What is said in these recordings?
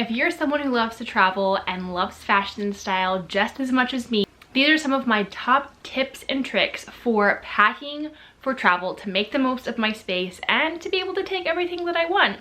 if you're someone who loves to travel and loves fashion and style just as much as me, these are some of my top tips and tricks for packing for travel to make the most of my space and to be able to take everything that I want.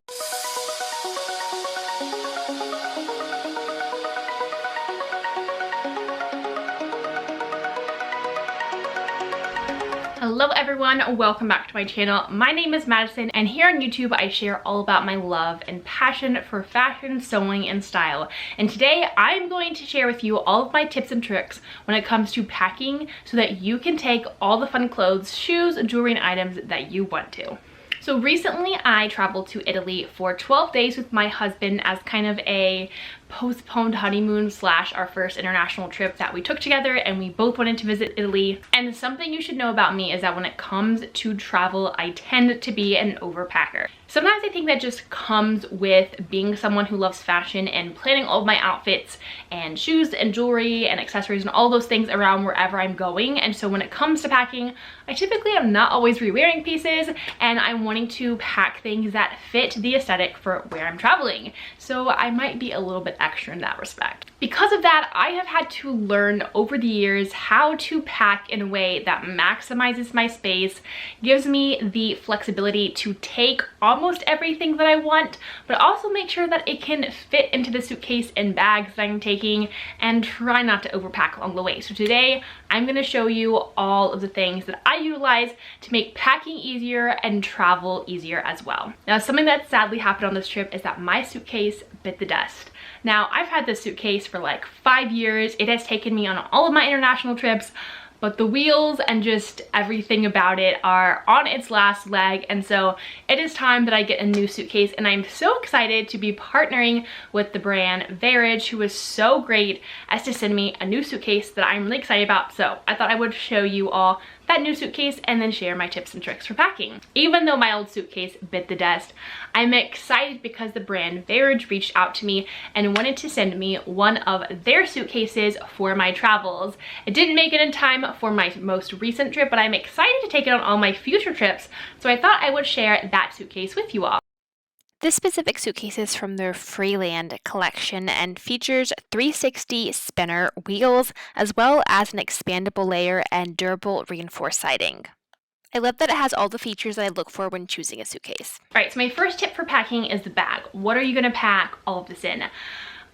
Hello everyone, welcome back to my channel. My name is Madison and here on YouTube I share all about my love and passion for fashion, sewing, and style. And today I'm going to share with you all of my tips and tricks when it comes to packing so that you can take all the fun clothes, shoes, jewelry, and items that you want to. So recently I traveled to Italy for 12 days with my husband as kind of a postponed honeymoon slash our first international trip that we took together, and we both wanted to visit Italy. And something you should know about me is that when it comes to travel, I tend to be an overpacker. Sometimes I think that just comes with being someone who loves fashion and planning all of my outfits and shoes and jewelry and accessories and all those things around wherever I'm going. And so when it comes to packing, I typically am not always re-wearing pieces, and I'm wanting to pack things that fit the aesthetic for where I'm traveling. So I might be a little bit extra in that respect. Because of that, I have had to learn over the years how to pack in a way that maximizes my space, gives me the flexibility to take almost everything that I want, but also make sure that it can fit into the suitcase and bags that I'm taking, and try not to overpack along the way. So today I'm going to show you all of the things that I utilize to make packing easier and travel easier as well. Now, something that sadly happened on this trip is that my suitcase bit the dust. Now, I've had this suitcase for like 5 years. It has taken me on all of my international trips, but the wheels and just everything about it are on its last leg, and so it is time that I get a new suitcase. And I'm so excited to be partnering with the brand Luggage, who was so great as to send me a new suitcase that I'm really excited about. So I thought I would show you all that new suitcase and then share my tips and tricks for packing. Even though my old suitcase bit the dust, I'm excited because the brand Luggage reached out to me and wanted to send me one of their suitcases for my travels. It didn't make it in time for my most recent trip, but I'm excited to take it on all my future trips, so I thought I would share that suitcase with you all. This specific suitcase is from their Freeland collection and features 360 spinner wheels, as well as an expandable layer and durable reinforced siding. I love that it has all the features that I look for when choosing a suitcase. All right, so my first tip for packing is the bag. What are you gonna pack all of this in?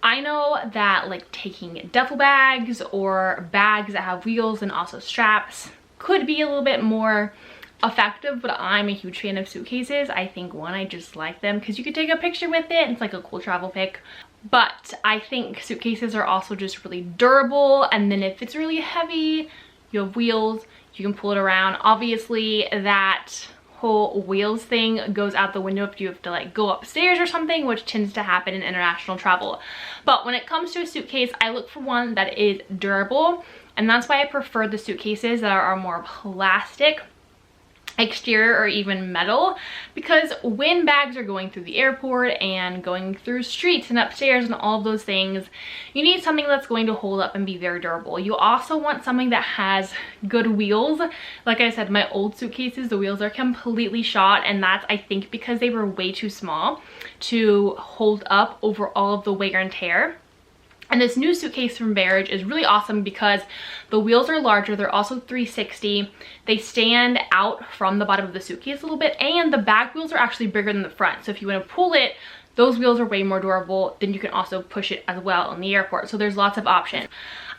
I know that like taking duffel bags or bags that have wheels and also straps could be a little bit more effective, but I'm a huge fan of suitcases. I think, one, I just like them because you could take a picture with it. It's like a cool travel pic. But I think suitcases are also just really durable, and then if it's really heavy, you have wheels, you can pull it around. Obviously that whole wheels thing goes out the window if you have to like go upstairs or something, which tends to happen in international travel. But when it comes to a suitcase, I look for one that is durable, and that's why I prefer the suitcases that are more plastic exterior or even metal, because when bags are going through the airport and going through streets and upstairs and all of those things, you need something that's going to hold up and be very durable. You also want something that has good wheels. Like I said, my old suitcases, the wheels are completely shot, and that's, I think, because they were way too small to hold up over all of the wear and tear. And this new suitcase from Luggage is really awesome because the wheels are larger. They're also 360. They stand out from the bottom of the suitcase a little bit, and the back wheels are actually bigger than the front. So if you want to pull it, those wheels are way more durable. Then you can also push it as well in the airport. So there's lots of options.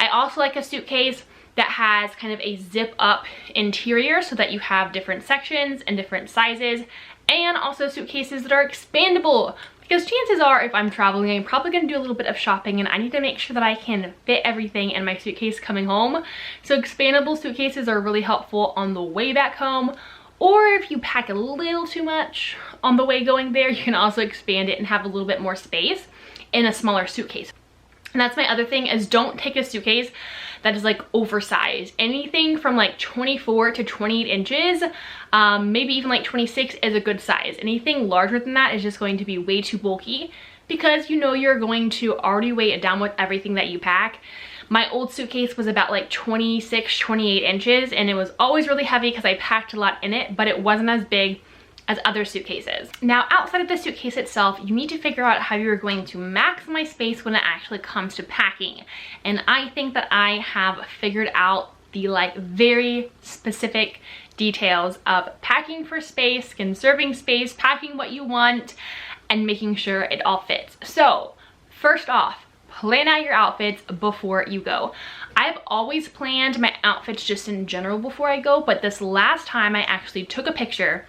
I also like a suitcase that has kind of a zip up interior so that you have different sections and different sizes, and also suitcases that are expandable. Because chances are, if I'm traveling, I'm probably going to do a little bit of shopping, and I need to make sure that I can fit everything in my suitcase coming home. So expandable suitcases are really helpful on the way back home, or if you pack a little too much on the way going there, you can also expand it and have a little bit more space in a smaller suitcase. And that's my other thing, is don't take a suitcase that is like oversized. Anything from like 24 to 28 inches, maybe even like 26 is a good size. Anything larger than that is just going to be way too bulky, because you know you're going to already weigh it down with everything that you pack. My old suitcase was about like 26, 28 inches, and it was always really heavy because I packed a lot in it, but it wasn't as big as other suitcases. Now, outside of the suitcase itself, you need to figure out how you're going to maximize space when it actually comes to packing. And I think that I have figured out the like very specific details of packing for space, conserving space, packing what you want, and making sure it all fits. So first off, plan out your outfits before you go. I've always planned my outfits just in general before I go, but this last time I actually took a picture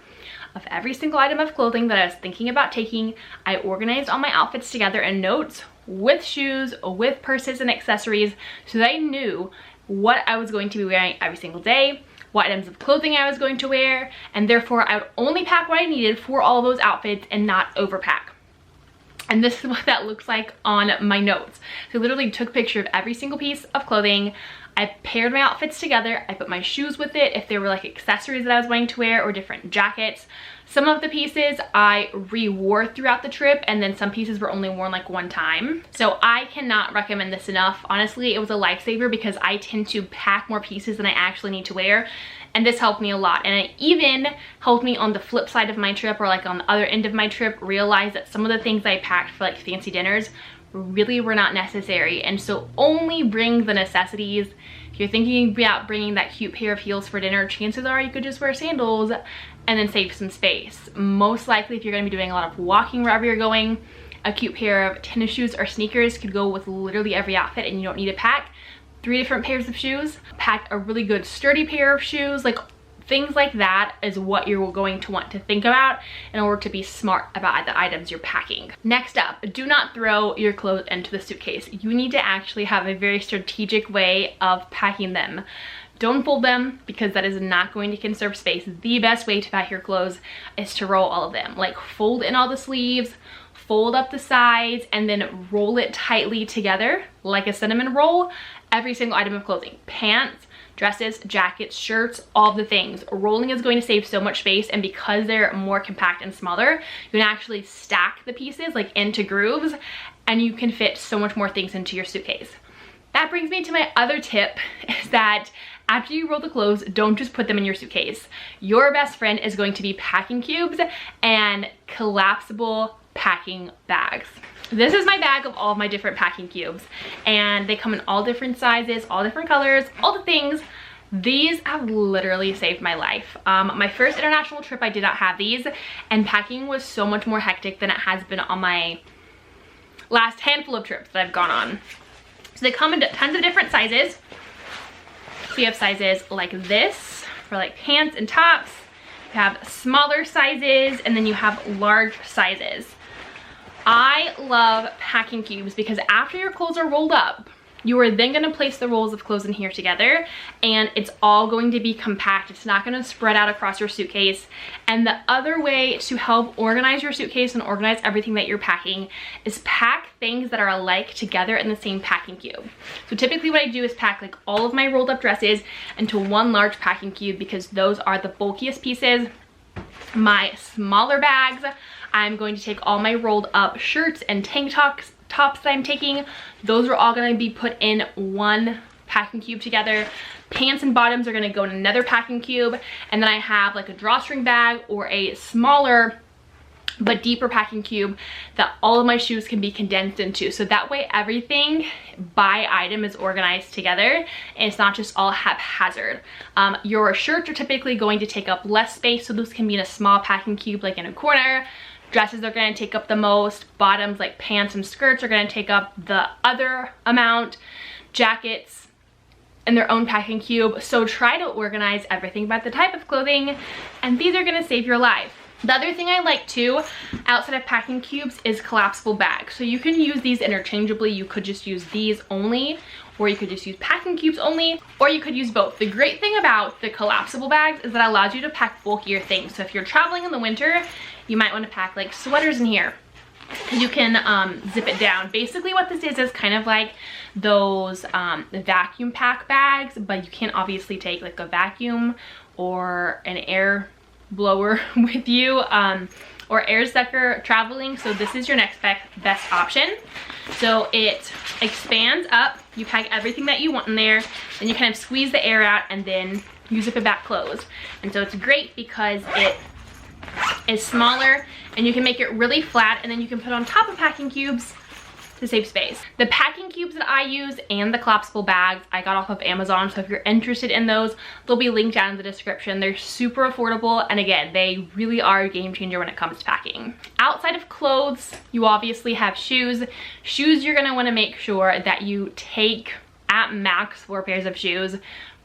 of every single item of clothing that I was thinking about taking. I organized all my outfits together in notes with shoes, with purses and accessories, so that I knew what I was going to be wearing every single day, what items of clothing I was going to wear, and therefore I would only pack what I needed for all those outfits and not overpack. And this is what that looks like on my notes. So I literally took a picture of every single piece of clothing. I paired my outfits together. I put my shoes with it if there were like accessories that I was wanting to wear or different jackets. Some of the pieces I re-wore throughout the trip, and then some pieces were only worn like one time. So I cannot recommend this enough. Honestly, it was a lifesaver because I tend to pack more pieces than I actually need to wear. And this helped me a lot. And it even helped me on the flip side of my trip, or like on the other end of my trip, realize that some of the things I packed for like fancy dinners really were not necessary. And so only bring the necessities. If you're thinking about bringing that cute pair of heels for dinner, chances are you could just wear sandals and then save some space. Most likely, if you're going to be doing a lot of walking wherever you're going, a cute pair of tennis shoes or sneakers could go with literally every outfit, and you don't need to pack 3 different pairs of shoes. Pack a really good sturdy pair of shoes. Like things like that is what you're going to want to think about in order to be smart about the items you're packing. Next up, do not throw your clothes into the suitcase. You need to actually have a very strategic way of packing them. Don't fold them, because that is not going to conserve space. The best way to pack your clothes is to roll all of them. Like fold in all the sleeves, fold up the sides, and then roll it tightly together like a cinnamon roll. Every single item of clothing, pants, dresses, jackets, shirts, all the things. Rolling is going to save so much space, and because they're more compact and smaller, you can actually stack the pieces like into grooves, and you can fit so much more things into your suitcase. That brings me to my other tip, is that after you roll the clothes, don't just put them in your suitcase. Your best friend is going to be packing cubes and collapsible packing bags. This is my bag of all of my different packing cubes, and they come in all different sizes, all different colors, all the things. These have literally saved my life. My first international trip, I did not have these, and packing was so much more hectic than it has been on my last handful of trips that I've gone on. So they come in tons of different sizes. So you have sizes like this for like pants and tops. You have smaller sizes, and then you have large sizes. I love packing cubes because after your clothes are rolled up, you are then going to place the rolls of clothes in here together, and it's all going to be compact. It's not going to spread out across your suitcase. And the other way to help organize your suitcase and organize everything that you're packing is pack things that are alike together in the same packing cube. So typically what I do is pack like all of my rolled up dresses into one large packing cube, because those are the bulkiest pieces. My smaller bags, I'm going to take all my rolled up shirts and tank tops that I'm taking. Those are all going to be put in one packing cube together. Pants and bottoms are going to go in another packing cube. And then I have like a drawstring bag or a smaller but deeper packing cube that all of my shoes can be condensed into. So that way everything by item is organized together, and it's not just all haphazard. Your shirts are typically going to take up less space, so those can be in a small packing cube like in a corner. Dresses are going to take up the most. Bottoms like pants and skirts are going to take up the other amount. Jackets in their own packing cube. So try to organize everything by the type of clothing, and these are going to save your life. The other thing I like too, outside of packing cubes, is collapsible bags. So you can use these interchangeably. You could just use these only, or you could just use packing cubes only, or you could use both. The great thing about the collapsible bags is that it allows you to pack bulkier things. So if you're traveling in the winter, you might want to pack like sweaters in here. You can zip it down. Basically what this is kind of like those vacuum pack bags, but you can't obviously take like a vacuum or an air blower with you, or air sucker traveling. So this is your next best option. So it expands up, you pack everything that you want in there, then you kind of squeeze the air out, and then you zip it back closed. And so it's great because it is smaller, and you can make it really flat, and then you can put on top of packing cubes to save space. The packing cubes that I use and the collapsible bags I got off of Amazon, so if you're interested in those, they'll be linked down in the description. They're super affordable, and again, they really are a game changer when it comes to packing. Outside of clothes, you obviously have shoes. Shoes, you're gonna wanna make sure that you take at max 4 pairs of shoes.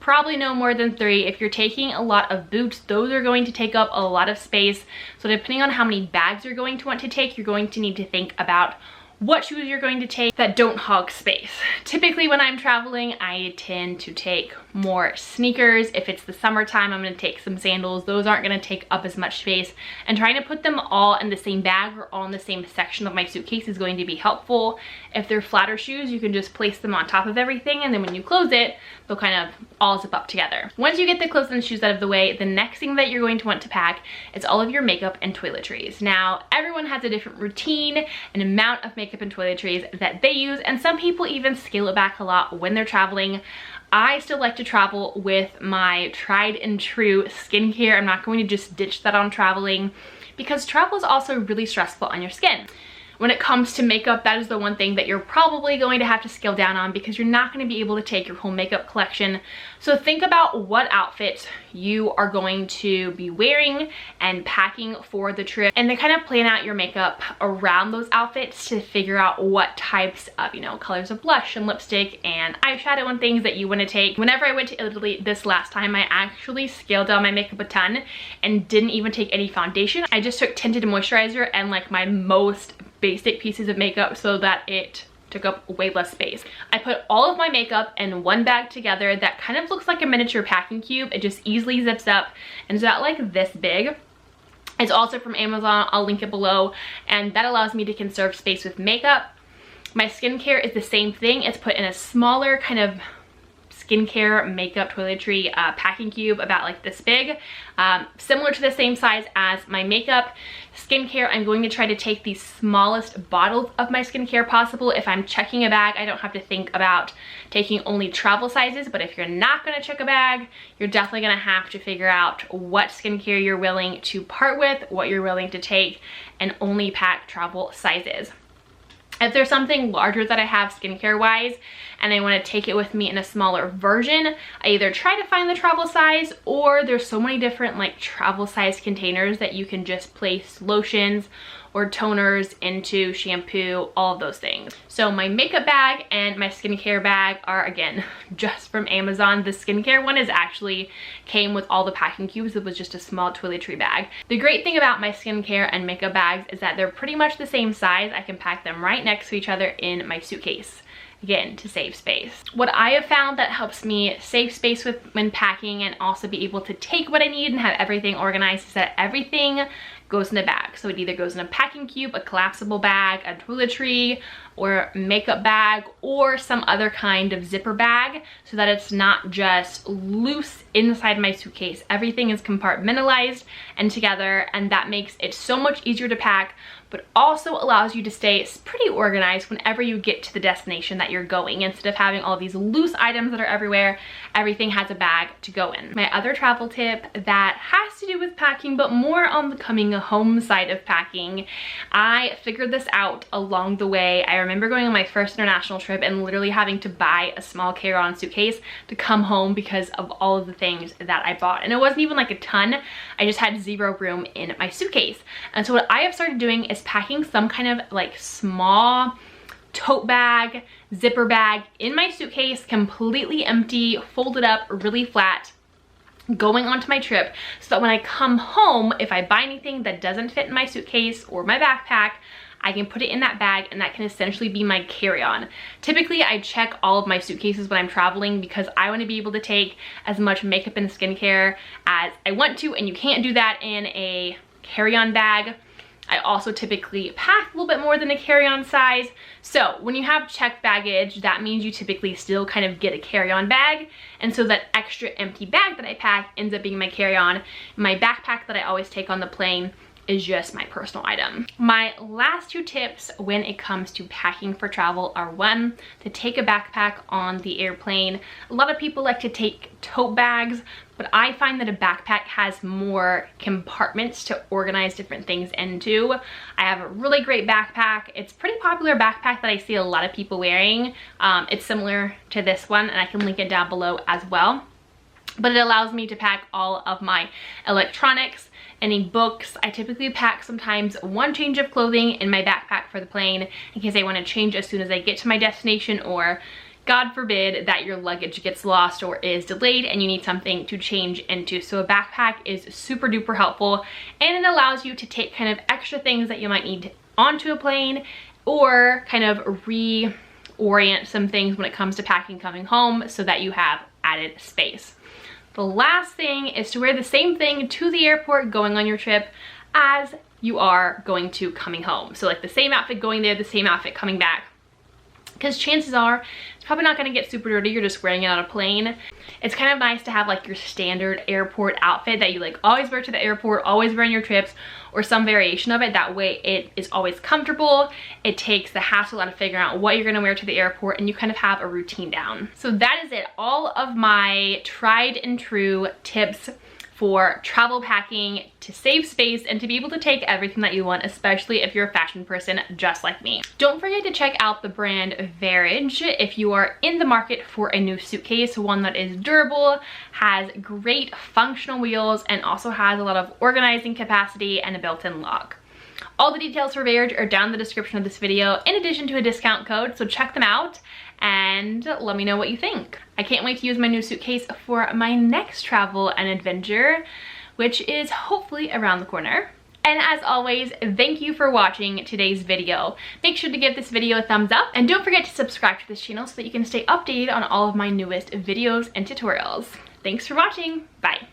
Probably no more than 3. If you're taking a lot of boots, those are going to take up a lot of space. So depending on how many bags you're going to want to take, you're going to need to think about what shoes you're going to take that don't hog space. Typically when I'm traveling, I tend to take more sneakers. If it's the summertime, I'm gonna take some sandals. Those aren't gonna take up as much space, and trying to put them all in the same bag or all in the same section of my suitcase is going to be helpful. If they're flatter shoes, you can just place them on top of everything, and then when you close it, they'll kind of all zip up together. Once you get the clothes and shoes out of the way, the next thing that you're going to want to pack is all of your makeup and toiletries. Now, everyone has a different routine and amount of makeup and toiletries that they use, and some people even scale it back a lot when they're traveling. I still like to travel with my tried and true skincare. I'm not going to just ditch that on traveling, because travel is also really stressful on your skin. When it comes to makeup, that is the one thing that you're probably going to have to scale down on, because you're not going to be able to take your whole makeup collection. So think about what outfits you are going to be wearing and packing for the trip, and then kind of plan out your makeup around those outfits to figure out what types of, you know, colors of blush and lipstick and eyeshadow and things that you want to take. Whenever I went to Italy this last time, I actually scaled down my makeup a ton and didn't even take any foundation. I just took tinted moisturizer and like my most basic pieces of makeup so that it took up way less space. I put all of my makeup in one bag together that kind of looks like a miniature packing cube. It just easily zips up and it's about like this big. It's also from Amazon. I'll link it below, and that allows me to conserve space with makeup. My skincare is the same thing. It's put in a smaller kind of skincare, makeup, toiletry packing cube about like this big, similar to the same size as my makeup. Skincare, I'm going to try to take the smallest bottles of my skincare possible. If I'm checking a bag, I don't have to think about taking only travel sizes, but if you're not going to check a bag, you're definitely going to have to figure out what skincare you're willing to part with, what you're willing to take, and only pack travel sizes. If there's something larger that I have skincare wise and I want to take it with me in a smaller version, I either try to find the travel size, or there's so many different like travel size containers that you can just place lotions or toners into, shampoo, all of those things. So my makeup bag and my skincare bag are, again, just from Amazon. The skincare one is actually came with all the packing cubes. It was just a small toiletry bag. The great thing about my skincare and makeup bags is that they're pretty much the same size. I can pack them right next to each other in my suitcase. Again, to save space. What I have found that helps me save space when packing and also be able to take what I need and have everything organized is that everything goes in a bag. So it either goes in a packing cube, a collapsible bag, a toiletry, or makeup bag, or some other kind of zipper bag, so that it's not just loose inside my suitcase. Everything is compartmentalized and together, and that makes it so much easier to pack, but also allows you to stay pretty organized whenever you get to the destination that you're going. Instead of having all these loose items that are everywhere, everything has a bag to go in. My other travel tip that has to do with packing, but more on the coming home side of packing, I figured this out along the way. I remember going on my first international trip and literally having to buy a small carry-on suitcase to come home because of all of the things that I bought. And it wasn't even like a ton, I just had zero room in my suitcase. And so what I have started doing is packing some kind of like small tote bag, zipper bag in my suitcase, completely empty, folded up, really flat, going onto my trip, so that when I come home, if I buy anything that doesn't fit in my suitcase or my backpack, I can put it in that bag, and that can essentially be my carry-on. Typically, I check all of my suitcases when I'm traveling because I want to be able to take as much makeup and skincare as I want to, and you can't do that in a carry-on bag. I also typically pack a little bit more than a carry-on size. So when you have checked baggage, that means you typically still kind of get a carry-on bag. And so that extra empty bag that I pack ends up being my carry-on. My backpack that I always take on the plane is just my personal item. My last 2 tips when it comes to packing for travel are 1, to take a backpack on the airplane. A lot of people like to take tote bags, but I find that a backpack has more compartments to organize different things into. I have a really great backpack. It's a pretty popular backpack that I see a lot of people wearing. It's similar to this one, and I can link it down below as well. But it allows me to pack all of my electronics, any books. I typically pack sometimes 1 change of clothing in my backpack for the plane in case I want to change as soon as I get to my destination, or God forbid that your luggage gets lost or is delayed and you need something to change into. So a backpack is super duper helpful, and it allows you to take kind of extra things that you might need onto a plane, or kind of reorient some things when it comes to packing coming home so that you have added space. The last thing is to wear the same thing to the airport going on your trip as you are going to coming home. So like the same outfit going there, the same outfit coming back. Because chances are it's probably not going to get super dirty. You're just wearing it on a plane. It's kind of nice to have like your standard airport outfit that you like always wear to the airport, always wear on your trips, or some variation of it. That way it is always comfortable. It takes the hassle out of figuring out what you're going to wear to the airport, and you kind of have a routine down. So that is it. All of my tried and true tips for travel packing to save space and to be able to take everything that you want, especially if you're a fashion person just like me. Don't forget to check out the brand Luggage if you are in the market for a new suitcase, one that is durable, has great functional wheels, and also has a lot of organizing capacity and a built-in lock. All the details for Luggage are down in the description of this video, in addition to a discount code, so check them out and let me know what you think. I can't wait to use my new suitcase for my next travel and adventure, which is hopefully around the corner. And as always, thank you for watching today's video. Make sure to give this video a thumbs up, and don't forget to subscribe to this channel so that you can stay updated on all of my newest videos and tutorials. Thanks for watching. Bye.